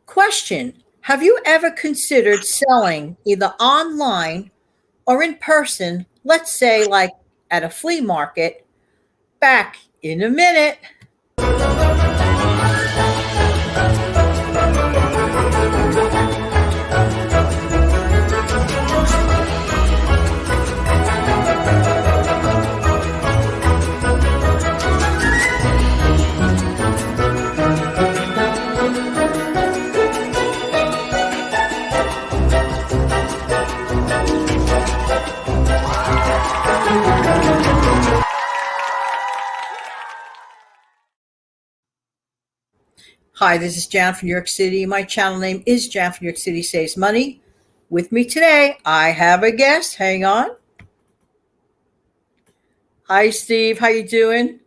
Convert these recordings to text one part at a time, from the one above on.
Question: have you ever considered selling either online or in person, let's say like at a flea market? Back in a minute. Hi, this is Jan from New York City. My channel name is Jan from New York City Saves Money. With me today, I have a guest. Hang on. Hi, Steve. How you doing?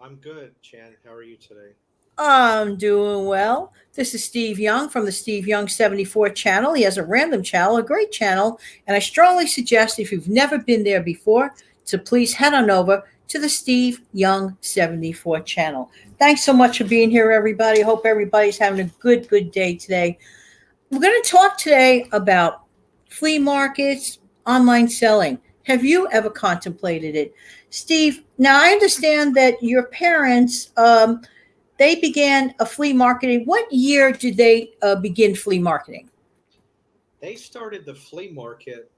I'm good, Chan. How are you today? I'm doing well. This is Steve Young from the Steve Young74 channel. He has a random channel, a great channel, and I strongly suggest if you've never been there before, to please head on over to the Steve Young 74 channel. Thanks so much for being here, everybody. Hope everybody's having a good day today. We're going to talk today about flea markets, online selling. Have you ever contemplated it? Steve, now I understand that your parents, they began a flea marketing. What year did they begin flea marketing? They started the flea market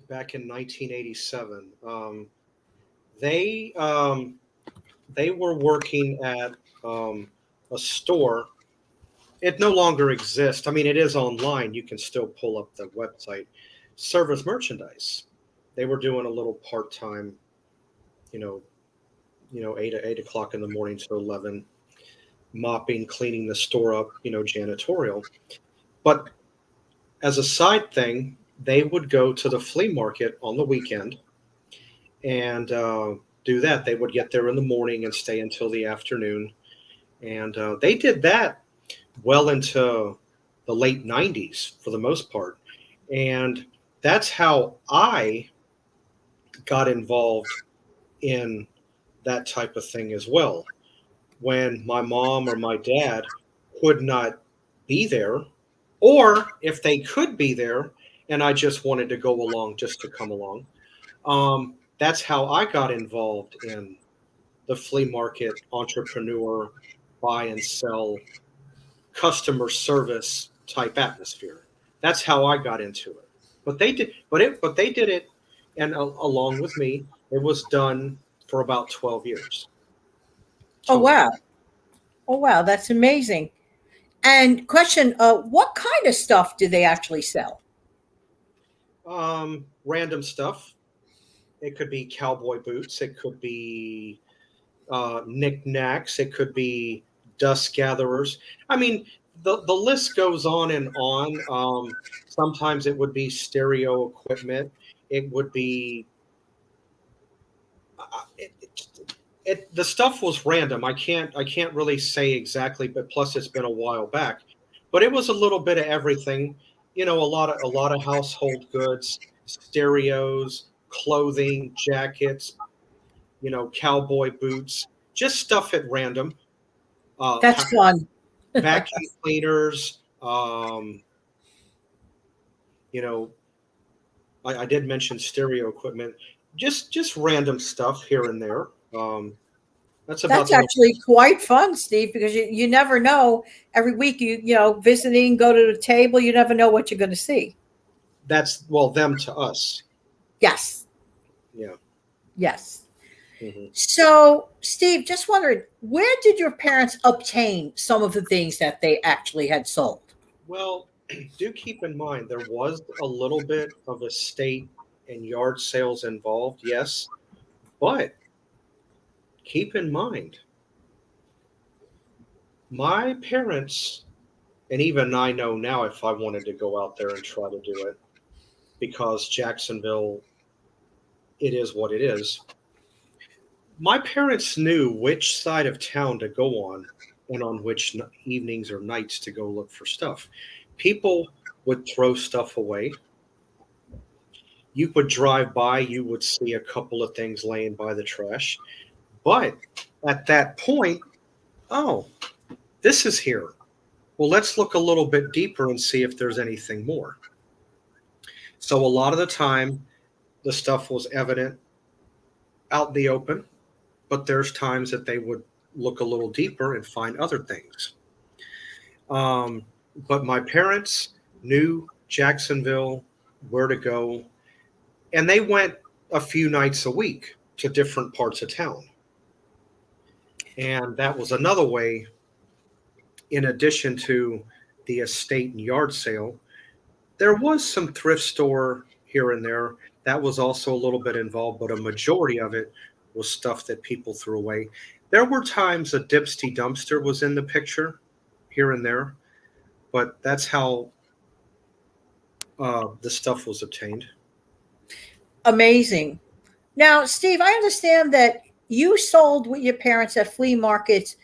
back in 1987. They they were working at a store. It no longer exists. I mean, it is online. You can still pull up the website. Service merchandise. They were doing a little part time, you know, 8 o'clock in the morning to 11, mopping, cleaning the store up, janitorial. But as a side thing, they would go to the flea market on the weekend and do that. They would get there in the morning and stay until the afternoon. And they did that well into the late 90s for the most part. And that's how I got involved in that type of thing as well. When my mom or my dad could not be there, or if they could be there and I just wanted to go along just to come along, that's how I got involved in the flea market entrepreneur, buy and sell, customer service type atmosphere. That's how I got into it. But they did it, and along with me, it was done for about 12 years Oh, total. wow. Oh, wow. That's amazing. And question, what kind of stuff do they actually sell? Random stuff. It could be cowboy boots. It could be knickknacks. It could be dust gatherers. I mean, the list goes on and on. Sometimes it would be stereo equipment. It would be it, the stuff was random. I can't really say exactly, but plus it's been a while back. But it was a little bit of everything. A lot of household goods, stereos, clothing, jackets, cowboy boots, just stuff at random. Uh, That's fun. Vacuum cleaners. You know, I did mention stereo equipment. Just random stuff here and there. That's about That's the most. actually quite fun, Steve, because you never know. Every week you visiting, go to the table, you never know what you're going to see. That's well them to us. Yes. Yeah. Yes. hmm So, Steve, just wondered, where did your parents obtain some of the things that they actually had sold? Well, do keep in mind there was a little bit of estate and yard sales involved, yes, but keep in mind my parents, and even I know now if I wanted to go out there and try to do it, because Jacksonville, it is what it is. My parents knew which side of town to go on and on which evenings or nights to go look for stuff. People would throw stuff away. You would drive by, you would see a couple of things laying by the trash. But at that point, oh, this is here. Well, let's look a little bit deeper and see if there's anything more. So a lot of the time, the stuff was evident out in the open, but there's times that they would look a little deeper and find other things. Um, but my parents knew Jacksonville, where to go, and they went a few nights a week to different parts of town. And that was another way, in addition to the estate and yard sale, there was some thrift store here and there. That was also a little bit involved, but a majority of it was stuff that people threw away. There were times a Dipsty dumpster was in the picture here and there, but that's how the stuff was obtained. Amazing. Now, Steve, I understand that you sold with your parents at flea markets,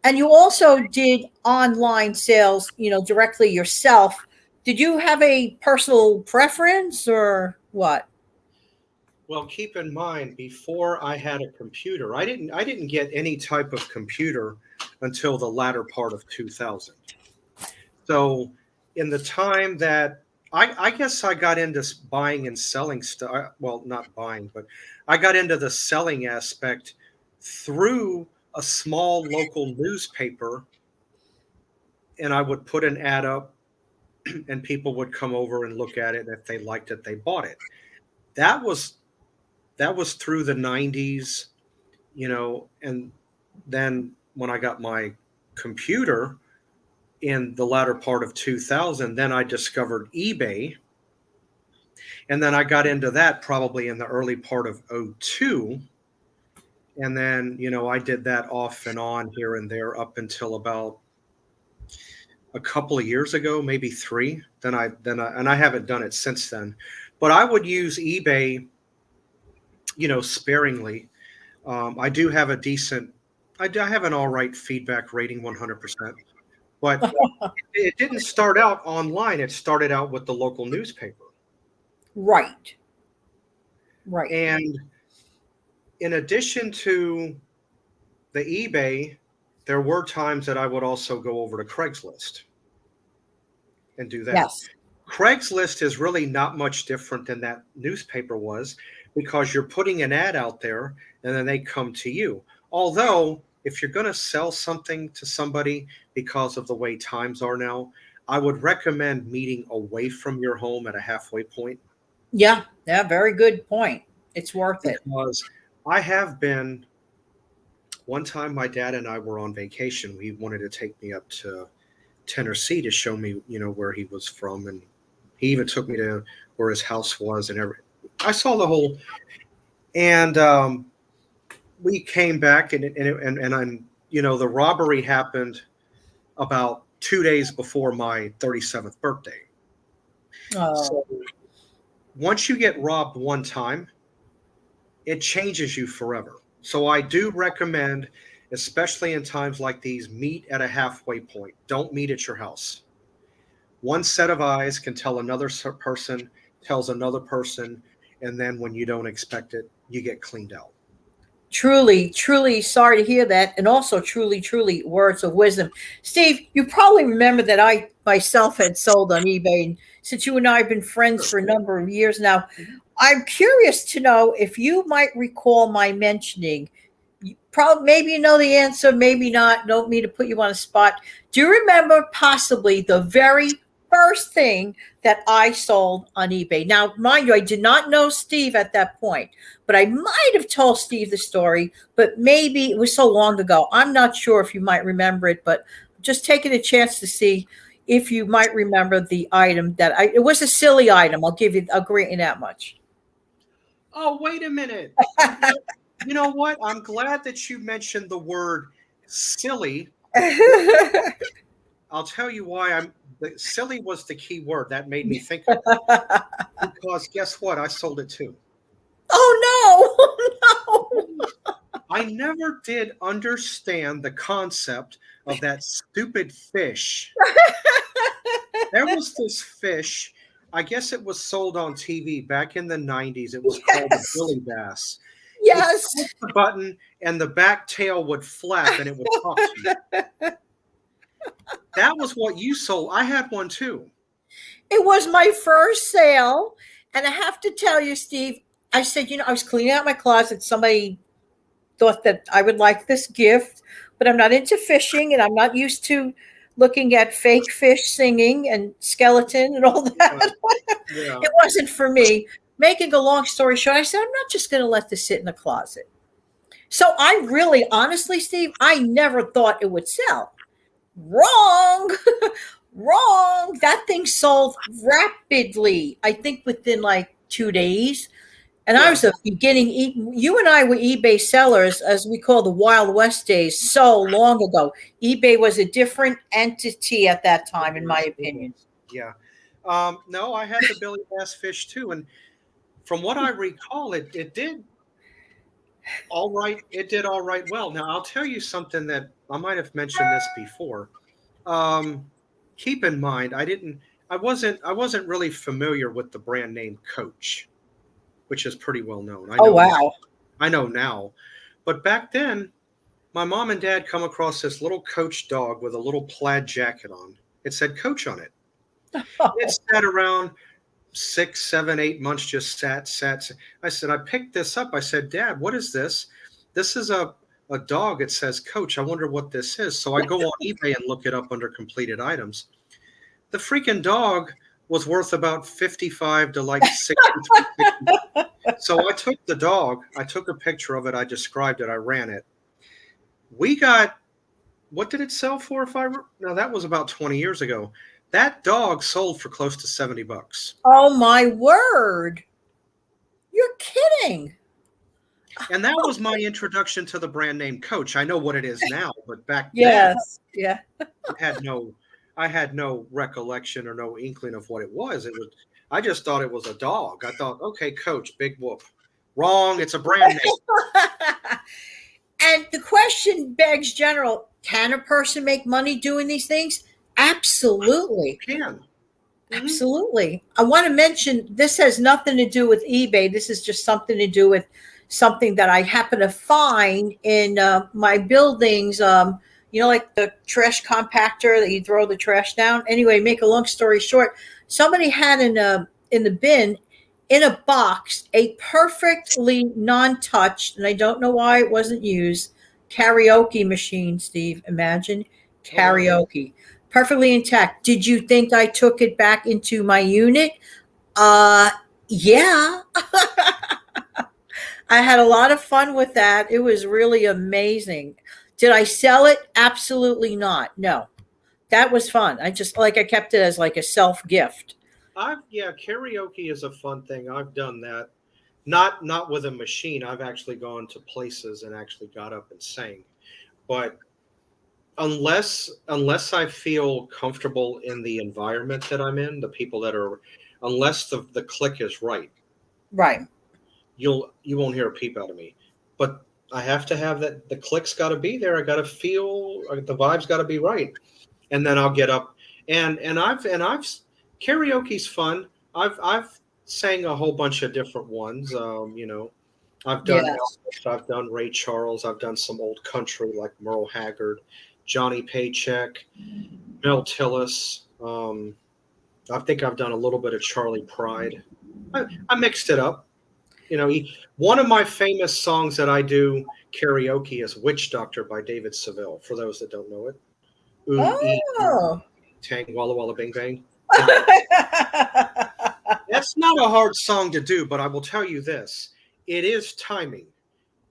and you also did online sales, directly yourself. Did you have a personal preference or what? Well, keep in mind, before I had a computer, I didn't get any type of computer until the latter part of 2000. So in the time that I guess I got into buying and selling stuff, well, not buying, but I got into the selling aspect through a small local newspaper, and I would put an ad up and people would come over and look at it, and if they liked it, they bought it. That was that was through the 90s, and then when I got my computer in the latter part of 2000, then I discovered eBay. And then I got into that probably in the early part of '02. And then, I did that off and on here and there up until about a couple of years ago, maybe three. And I haven't done it since then. But I would use eBay, sparingly. I do have a decent, I have an all right feedback rating, 100%. But it didn't start out online. It started out with the local newspaper. Right. Right. And in addition to the eBay, there were times that I would also go over to Craigslist and do that. Yes. Craigslist is really not much different than that newspaper was, because you're putting an ad out there and then they come to you. Although, if you're going to sell something to somebody, because of the way times are now, I would recommend meeting away from your home at a halfway point. Yeah. Yeah. Very good point. It's worth it. Because I have been, one time my dad and I were on vacation. He wanted to take me up to Tennessee to show me, where he was from. And he even took me to where his house was and I saw the whole, and we came back and I'm, the robbery happened about 2 days before my 37th birthday. Oh. So once you get robbed one time, it changes you forever. So I do recommend, especially in times like these, meet at a halfway point. Don't meet at your house. One set of eyes can tell another person, tells another person, and then when you don't expect it, you get cleaned out. Truly, truly sorry to hear that. And also, truly, truly words of wisdom. Steve, you probably remember that I myself had sold on eBay. And since you and I have been friends for a number of years now, I'm curious to know if you might recall my mentioning. Probably, maybe you know the answer, maybe not. Don't mean to put you on a spot. Do you remember possibly the very first thing that I sold on eBay? Now, mind you, I did not know Steve at that point, but I might have told Steve the story, but maybe it was so long ago. I'm not sure if you might remember it, but just taking a chance to see if you might remember the item it was a silly item. I'll grant you that much. Oh, wait a minute. You know what? I'm glad that you mentioned the word silly. I'll tell you why. Silly was the key word that made me think of it. Because guess what? I sold it too. Oh no. I never did understand the concept of that stupid fish. There was this fish. I guess it was sold on TV back in the 90s. It was called a billy bass. Yes. You push the button and the back tail would flap and it would talk to you. That was what you sold. I had one too. It was my first sale. And I have to tell you, Steve, I said, I was cleaning out my closet. Somebody thought that I would like this gift, but I'm not into fishing and I'm not used to looking at fake fish singing and skeleton and all Yeah, that. yeah. It wasn't for me. Making a long story short, I said, I'm not just going to let this sit in the closet. So I really, honestly, Steve, I never thought it would sell. Wrong. Wrong. That thing sold rapidly. I think within like 2 days. And I Yeah. was a beginning. You and I were eBay sellers, as we call the Wild West days, so long ago. eBay was a different entity at that It time, in my was. It opinion. was. Yeah. No, I had the Billy Bass fish too, and from what I recall, it did all right. It did all right. Well, now I'll tell you something that I might have mentioned this before. Um, Keep in mind, I wasn't really familiar with the brand name Coach, which is pretty well known. I Oh know now. wow! I know now, but back then, my mom and dad come across this little Coach dog with a little plaid jacket on. It said Coach on it. It Oh, sat around 6, 7, 8 months, just sat. I said, I picked this up. I said, Dad, what is this? This is a dog. It says Coach. I wonder what this is. So I go on eBay and look it up under completed items. The freaking dog was worth about 55 to like 60. So I took the dog, I took a picture of it, I described it, I ran it. We got, what did it sell for? No, that was about 20 years ago. That dog sold for close to $70. oh my word! You're kidding. And that was my introduction to the brand name Coach. I know what it is now, but back then Yes. Yeah. I had no I had no recollection or no inkling of what it was. I just thought it was a dog. I thought, okay, Coach, big whoop. Wrong, it's a brand name. And the question begs, General, can a person make money doing these things? Absolutely. Can. Mm-hmm. Absolutely. I want to mention this has nothing to do with eBay. This is just something to do with something that I happen to find in my buildings. Like the trash compactor that you throw the trash down. Anyway, make a long story short, somebody had in the bin in a box a perfectly non-touched, and I don't know why it wasn't used, karaoke machine. Steve, imagine Oh wow. karaoke perfectly intact. Did you think I took it back into my unit? Uh, yeah. I had a lot of fun with that. It was really amazing. Did I sell it? Absolutely not. No. That was fun. I kept it as like a self gift. Yeah, karaoke is a fun thing. I've done that. Not with a machine. I've actually gone to places and actually got up and sang. But unless I feel comfortable in the environment that I'm in, the people that are, unless the click is right, Right. you won't hear a peep out of me. But I have to have that. The click's got to be there. I got to feel the vibe's got to be right, and then I'll get up and I've karaoke's fun. I've sang a whole bunch of different ones. I've done Yes. Elvis, I've done Ray Charles, I've done some old country like Merle Haggard, Johnny Paycheck, Mel Tillis. I think I've done a little bit of Charlie Pride. I mixed it up. One of my famous songs that I do karaoke is "Witch Doctor" by David Seville. For those that don't know it, ooh ee Oh. tang walla walla bing bang. That's not a hard song to do, but I will tell you this: it is timing.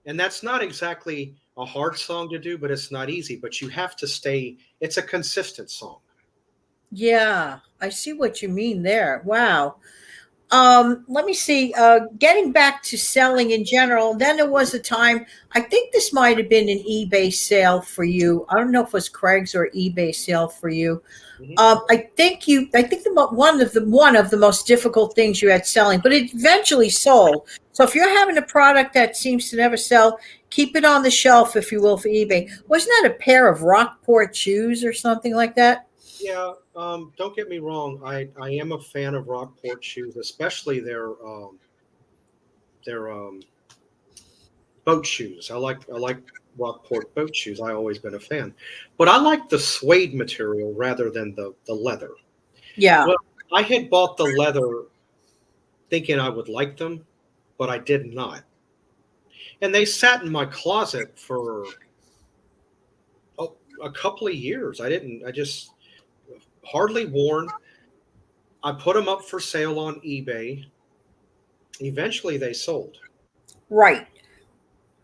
And that's not exactly a hard song to do, but it's not easy. But you have to stay. It's a consistent song. Yeah, I see what you mean there. Wow. Let me see. Getting back to selling in general, then there was a time, I think this might have been an eBay sale for you. I don't know if it was Craig's or eBay sale for you. Mhm. I think one of the most difficult things you had selling, but it eventually sold. So if you're having a product that seems to never sell, keep it on the shelf, if you will, for eBay. Wasn't that a pair of Rockport shoes or something like that? Yeah. Don't get me wrong. I am a fan of Rockport shoes, especially their boat shoes. I like Rockport boat shoes. I've always been a fan, but I like the suede material rather than the leather. Yeah. Well, I had bought the leather thinking I would like them, but I did not. And they sat in my closet for a couple of years. I just hardly worn. I put them up for sale on eBay. Eventually they sold. Right.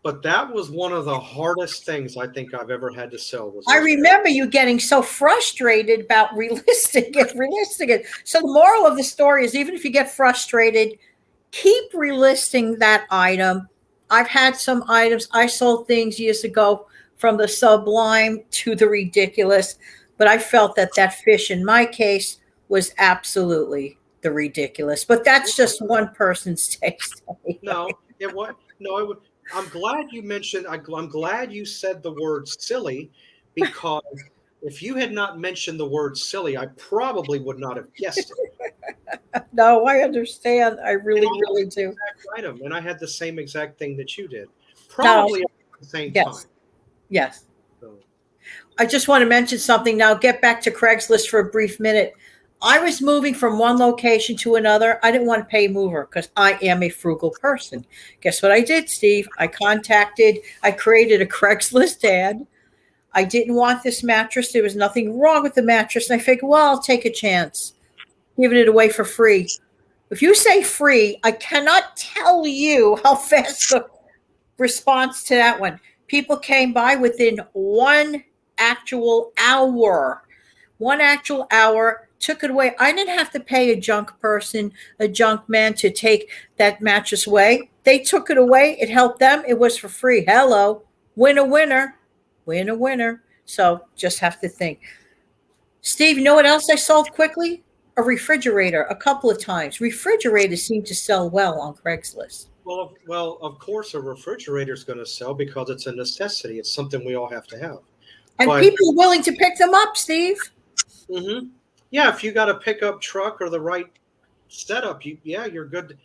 But that was one of the hardest things I think I've ever had to sell was I those pairs. remember you getting so frustrated about relisting it. So the moral of the story is, even if you get frustrated, keep relisting that item. I've had some items. I sold things years ago from the sublime to the ridiculous, but I felt that that fish in my case was absolutely the ridiculous. But that's just one person's taste. No, it was no. It was, I'm glad you mentioned. I'm glad you said the word silly, because if you had not mentioned the word silly, I probably would not have guessed it. No, I understand. I And really, I had really the do. exact item, and I had the same exact thing that you did, Now, probably at the same time. yes, yes. So, I just want to mention something now. Get back to Craigslist for a brief minute. I was moving from one location to another. I didn't want to pay mover because I am a frugal person. Guess what I did, Steve? I created a Craigslist ad. I didn't want this mattress. There was nothing wrong with the mattress. And I figured, well, I'll take a chance, giving it away for free. If you say free, I cannot tell you how fast the response to that one. People came by within actual hour. 1 actual hour, took it away. I didn't have to pay a junk person, a junk man to take that mattress away. They took it away. It helped them. It was for free. Hello. Winner, winner. Winner, winner. So just have to think. Steve, you know what else I sold quickly? A refrigerator a couple of times. Refrigerators seem to sell well on Craigslist. of course, a refrigerator is going to sell because it's a necessity. It's something we all have to have. And But people are willing to pick them up, Steve. mhm. Yeah, if you got a pickup truck or the right setup, you're good.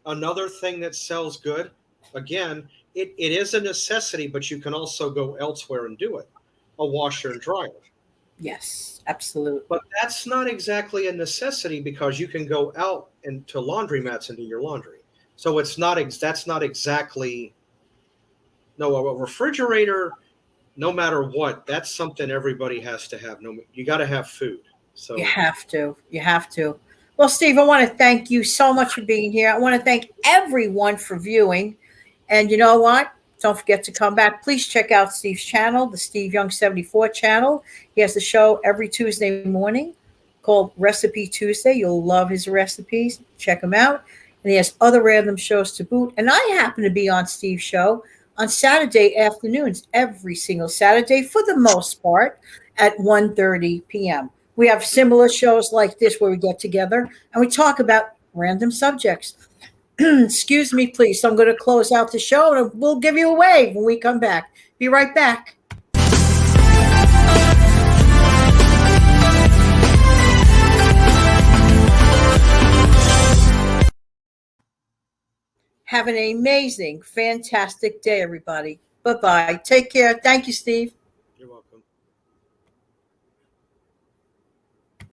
Another thing that sells good, again, it is a necessity, but you can also go elsewhere and do it. A washer and dryer. Yes, absolutely. But that's not exactly a necessity because you can go out and to laundromats and do your laundry. So that's not exactly no a refrigerator. No matter what, that's something everybody has to have. No, you got to have food. You So have to. You have to. Well, Steve, I want to thank you so much for being here. I want to thank everyone for viewing. And you know what? Don't forget to come back. Please check out Steve's channel, the Steve Young 74 channel. He has a show every Tuesday morning called Recipe Tuesday. You'll love his recipes. Check him out. And he has other random shows to boot. And I happen to be on Steve's show on Saturday afternoons, every single Saturday for the most part at 1:30 p.m. We have similar shows like this where we get together and we talk about random subjects. Excuse me, please. So I'm going to close out the show and we'll give you a wave when we come back. Be right back. Have an amazing, fantastic day, everybody. Bye bye. Take care. Thank you, Steve.